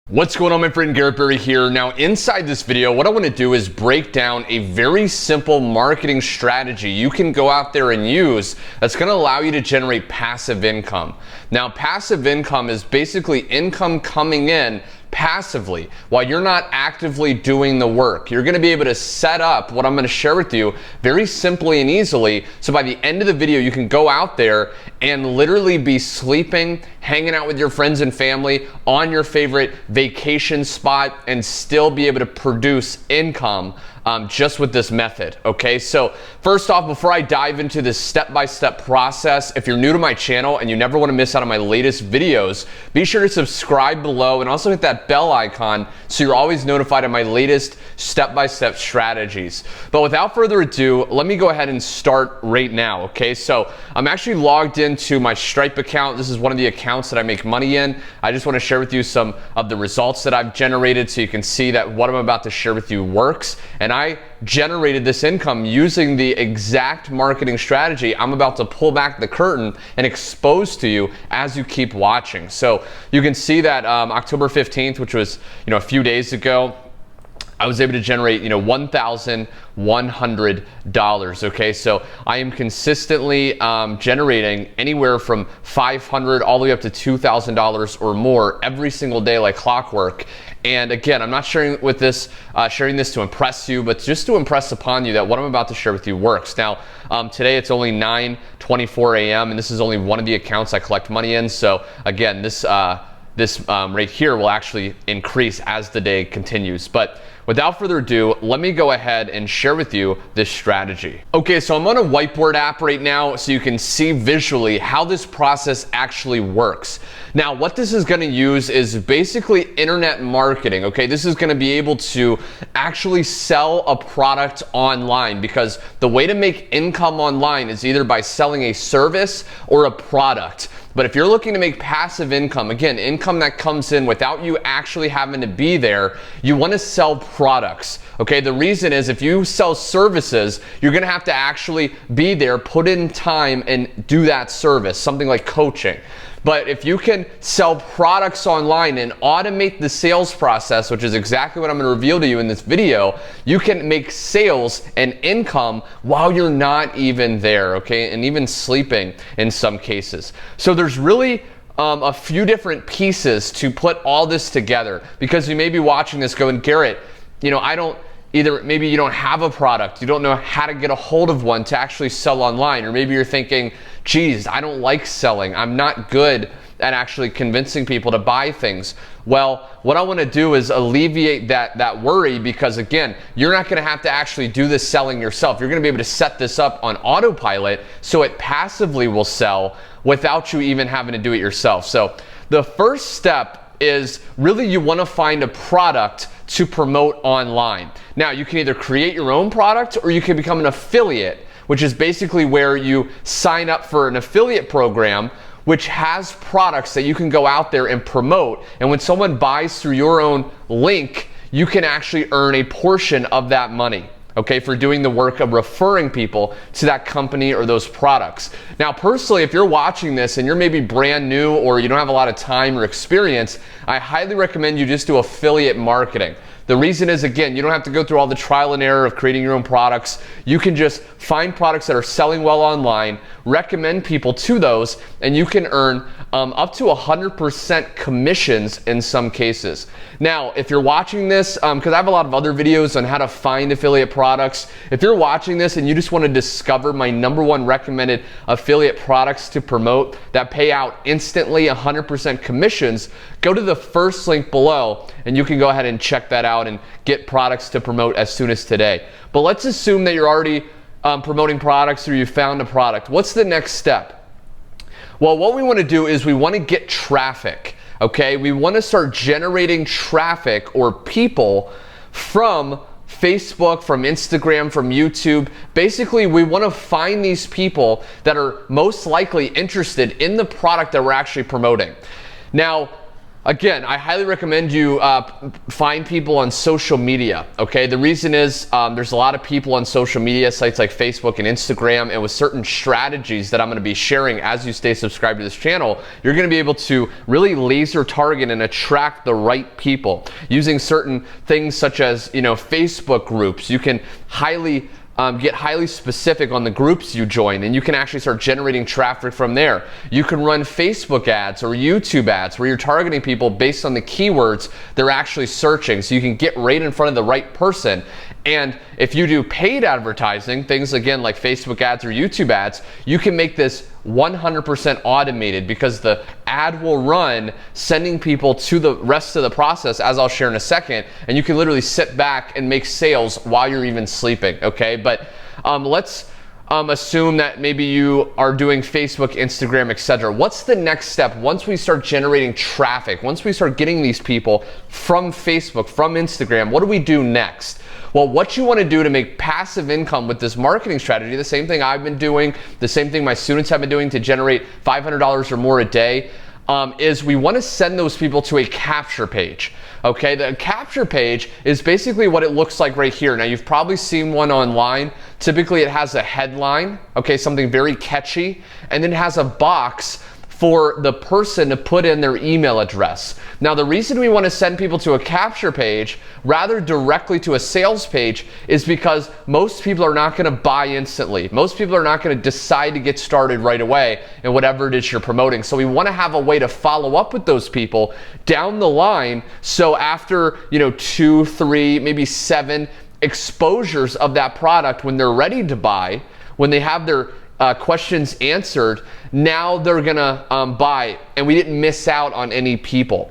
What's going on, my friend? Garrett here. Now, inside this video, what I want to do is break down a very simple marketing strategy you can go out there and use that's going to allow you to generate passive income. Now, passive income is basically income coming in passively while you're not actively doing the work. You're going to be able to set up what I'm going to share with you very simply and easily, so by the end of the video you can go out there and literally be sleeping, hanging out with your friends and family on your favorite vacation spot and still be able to produce income just with this method. Okay, so first off, before I dive into this step-by-step process, if you're new to my channel and you never want to miss out on my latest videos, be sure to subscribe below and also hit that bell icon so you're always notified of my latest step-by-step strategies. But without further ado, let me go ahead and start right now. Okay, so I'm actually logged into my Stripe account. This is one of the accounts that I make money in. I just want to share with you some of the results that I've generated so you can see that what I'm about to share with you works. And I generated this income using the exact marketing strategy I'm about to pull back the curtain and expose to you as you keep watching. So you can see that October 15th, which was a few days ago, I was able to generate $1,100. Okay, so I am consistently generating anywhere from $500 all the way up to $2,000 or more every single day, like clockwork. And again, I'm not sharing this to impress you, but just to impress upon you that what I'm about to share with you works. Now, today it's only 9:24 a.m. and this is only one of the accounts I collect money in. So again, this right here will actually increase as the day continues. But without further ado, let me go ahead and share with you this strategy. Okay, so I'm on a whiteboard app right now so you can see visually how this process actually works. Now, what this is going to use is basically internet marketing. Okay, this is going to be able to actually sell a product online, because the way to make income online is either by selling a service or a product. But if you're looking to make passive income, again, income that comes in without you actually having to be there, you want to sell products. Okay, the reason is if you sell services, you're going to have to actually be there, put in time and do that service, something like coaching. But if you can sell products online and automate the sales process, which is exactly what I'm going to reveal to you in this video, you can make sales and income while you're not even there, okay, and even sleeping in some cases. So there's really a few different pieces to put all this together, because you may be watching this going, Garrett, maybe you don't have a product, you don't know how to get a hold of one to actually sell online, or maybe you're thinking, geez, I don't like selling, I'm not good at actually convincing people to buy things. Well, what I want to do is alleviate that worry, because again, you're not going to have to actually do this selling yourself. You're going to be able to set this up on autopilot so it passively will sell without you even having to do it yourself. So the first step is really you want to find a product to promote online. Now, you can either create your own product or you can become an affiliate, which is basically where you sign up for an affiliate program which has products that you can go out there and promote. And when someone buys through your own link, you can actually earn a portion of that money, okay, for doing the work of referring people to that company or those products. Now, personally, if you're watching this and you're maybe brand new or you don't have a lot of time or experience, I highly recommend you just do affiliate marketing. The reason is, again, you don't have to go through all the trial and error of creating your own products. You can just find products that are selling well online, recommend people to those, and you can earn up to 100% commissions in some cases. Now, if you're watching this, because I have a lot of other videos on how to find affiliate products, if you're watching this and you just want to discover my #1 recommended affiliate products to promote that pay out instantly 100% commissions, go to the first link below and you can go ahead and check that out and get products to promote as soon as today. But let's assume that you're already promoting products or you found a product. What's the next step? Well, what we want to do is we want to get traffic, okay? We want to start generating traffic or people from Facebook, from Instagram, from YouTube. Basically, we want to find these people that are most likely interested in the product that we're actually promoting. Now, Again, I highly recommend you find people on social media, okay? The reason is there's a lot of people on social media sites like Facebook and Instagram, and with certain strategies that I'm gonna be sharing as you stay subscribed to this channel, you're gonna be able to really laser target and attract the right people. Using certain things such as, you know, Facebook groups, you can get highly specific on the groups you join, and you can actually start generating traffic from there. You can run Facebook ads or YouTube ads where you're targeting people based on the keywords they're actually searching, so you can get right in front of the right person. And if you do paid advertising, things again like Facebook ads or YouTube ads, you can make this 100% automated, because the ad will run sending people to the rest of the process, as I'll share in a second, and you can literally sit back and make sales while you're even sleeping, okay? But let's assume that maybe you are doing Facebook, Instagram, etc. What's the next step once we start generating traffic? Once we start getting these people from Facebook, from Instagram, what do we do next? Well, what you want to do to make passive income with this marketing strategy, the same thing I've been doing, the same thing my students have been doing to generate $500 or more a day, is we want to send those people to a capture page. Okay, the capture page is basically what it looks like right here. Now, you've probably seen one online. Typically, it has a headline, okay, something very catchy, and then it has a box for the person to put in their email address. Now, the reason we want to send people to a capture page rather directly to a sales page is because most people are not going to buy instantly. Most people are not going to decide to get started right away in whatever it is you're promoting. So we want to have a way to follow up with those people down the line. So after, 2, 3, maybe 7 exposures of that product, when they're ready to buy, when they have their questions answered, now they're gonna buy, and we didn't miss out on any people.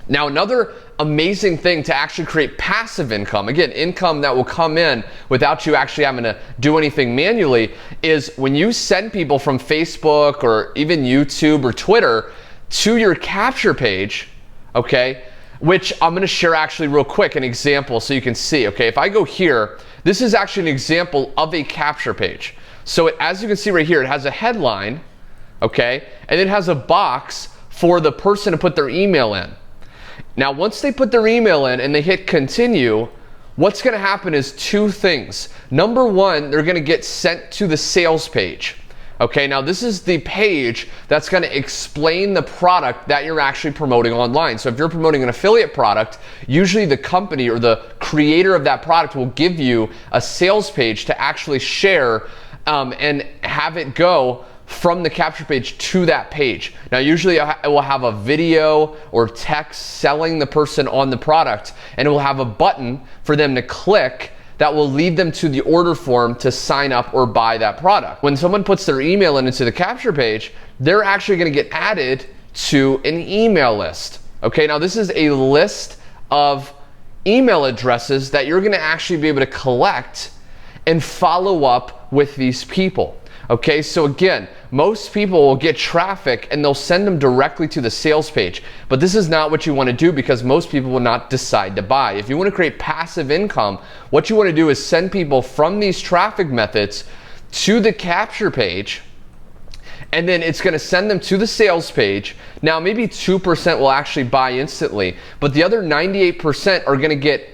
Now, another amazing thing to actually create passive income, again, income that will come in without you actually having to do anything manually, is when you send people from Facebook or even YouTube or Twitter to your capture page, okay, which I'm gonna share actually real quick, an example so you can see, okay? If I go here, this is actually an example of a capture page. So as you can see right here, it has a headline, okay, and it has a box for the person to put their email in. Now, once they put their email in and they hit continue, what's gonna happen is 2 things. Number 1, they're gonna get sent to the sales page. Okay, now this is the page that's gonna explain the product that you're actually promoting online. So if you're promoting an affiliate product, usually the company or the creator of that product will give you a sales page to actually share and have it go from the capture page to that page. Now, usually it will have a video or text selling the person on the product, and it will have a button for them to click that will lead them to the order form to sign up or buy that product. When someone puts their email into the capture page, they're actually gonna get added to an email list. Okay, now this is a list of email addresses that you're gonna actually be able to collect and follow up with these people. Okay, so again, most people will get traffic and they'll send them directly to the sales page, but this is not what you want to do, because most people will not decide to buy. If you want to create passive income, what you want to do is send people from these traffic methods to the capture page, and then it's going to send them to the sales page. Now, maybe 2% will actually buy instantly, but the other 98% are going to get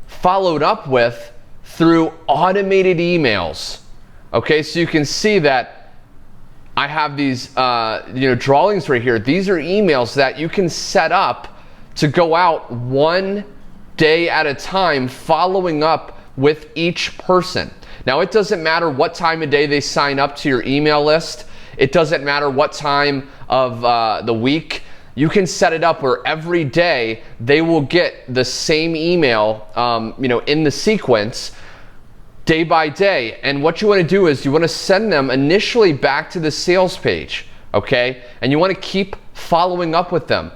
followed up with through automated emails. Okay, so you can see that I have these drawings right here. These are emails that you can set up to go out 1 day at a time, following up with each person. Now, it doesn't matter what time of day they sign up to your email list. It doesn't matter what time of the week. You can set it up where every day they will get the same email, in the sequence, day by day. And what you want to do is you want to send them initially back to the sales page, okay? And you want to keep following up with them.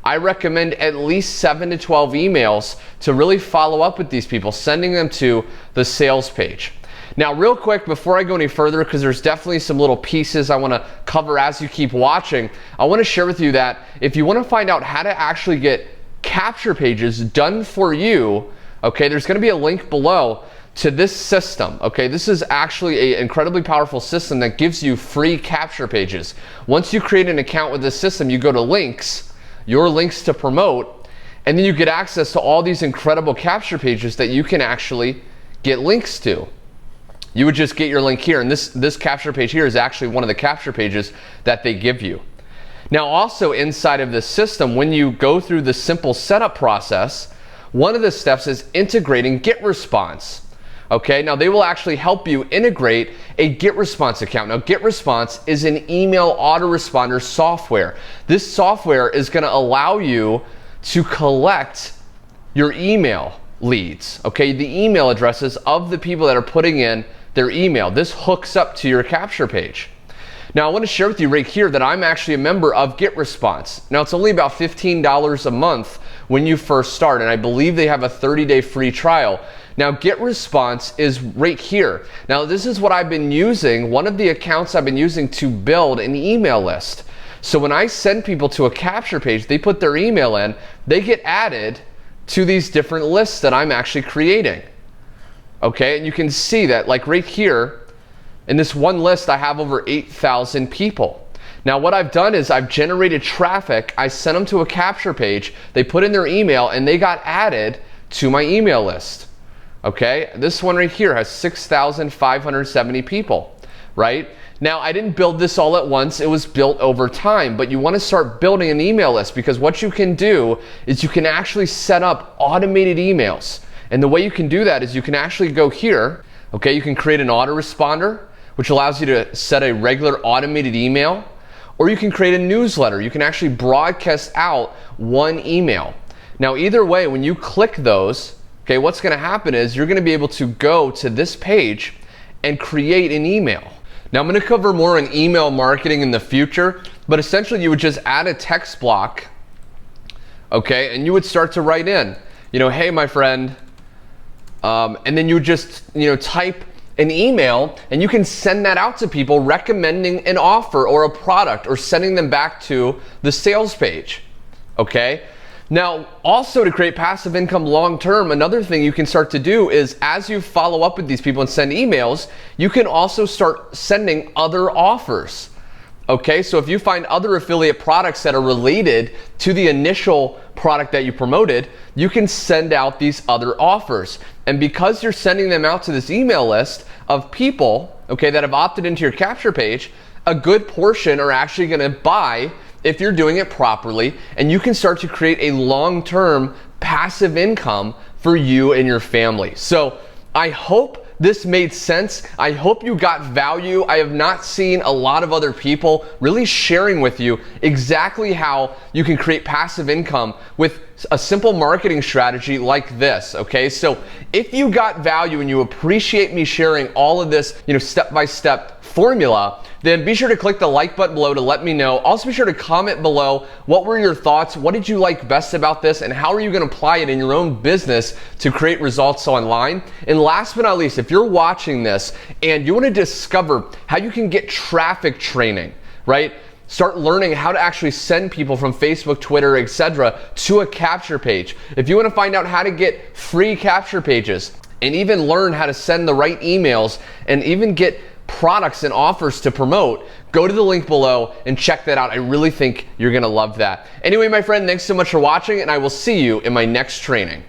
I recommend at least 7 to 12 emails to really follow up with these people, sending them to the sales page. Now, real quick, before I go any further, because there's definitely some little pieces I want to cover as you keep watching, I want to share with you that if you want to find out how to actually get capture pages done for you, okay, there's going to be a link below to this system. Okay, this is actually an incredibly powerful system that gives you free capture pages. Once you create an account with this system, you go to links, your links to promote, and then you get access to all these incredible capture pages that you can actually get links to. You would just get your link here, and this capture page here is actually one of the capture pages that they give you. Now also inside of this system, when you go through the simple setup process, one of the steps is integrating GetResponse. Okay, now they will actually help you integrate a GetResponse account. Now GetResponse is an email autoresponder software. This software is going to allow you to collect your email leads, okay, the email addresses of the people that are putting in their email. This hooks up to your capture page. Now I want to share with you right here that I'm actually a member of GetResponse. Now it's only about $15 a month when you first start, and I believe they have a 30-day free trial. Now GetResponse is right here. Now this is what I've been using, one of the accounts I've been using to build an email list. So when I send people to a capture page, they put their email in, they get added to these different lists that I'm actually creating. Okay, and you can see that like right here, in this one list, I have over 8,000 people. Now what I've done is I've generated traffic, I sent them to a capture page, they put in their email, and they got added to my email list. Okay, this one right here has 6,570 people, right? Now I didn't build this all at once, it was built over time, but you want to start building an email list, because what you can do is you can actually set up automated emails. And the way you can do that is you can actually go here, okay, you can create an autoresponder, which allows you to set a regular automated email, or you can create a newsletter. You can actually broadcast out one email. Now either way, when you click those, okay, what's going to happen is you're going to be able to go to this page and create an email. Now I'm going to cover more on email marketing in the future, but essentially you would just add a text block, okay, and you would start to write in, hey my friend, and then you would just type an email, and you can send that out to people recommending an offer or a product, or sending them back to the sales page. Okay, now also to create passive income long term, another thing you can start to do is as you follow up with these people and send emails, you can also start sending other offers. Okay, so if you find other affiliate products that are related to the initial product that you promoted, you can send out these other offers. And because you're sending them out to this email list of people, okay, that have opted into your capture page, a good portion are actually going to buy if you're doing it properly, and you can start to create a long-term passive income for you and your family. So I hope this made sense. I hope you got value. I have not seen a lot of other people really sharing with you exactly how you can create passive income with a simple marketing strategy like this, okay? So if you got value and you appreciate me sharing all of this, step-by-step formula, then be sure to click the like button below to let me know. Also be sure to comment below, what were your thoughts? What did you like best about this? And how are you gonna apply it in your own business to create results online? And last but not least, if you're watching this and you wanna discover how you can get traffic training, right? Start learning how to actually send people from Facebook, Twitter, etc. to a capture page. If you wanna find out how to get free capture pages and even learn how to send the right emails and even get products and offers to promote, go to the link below and check that out. I really think you're gonna love that. Anyway, my friend, thanks so much for watching, and I will see you in my next training.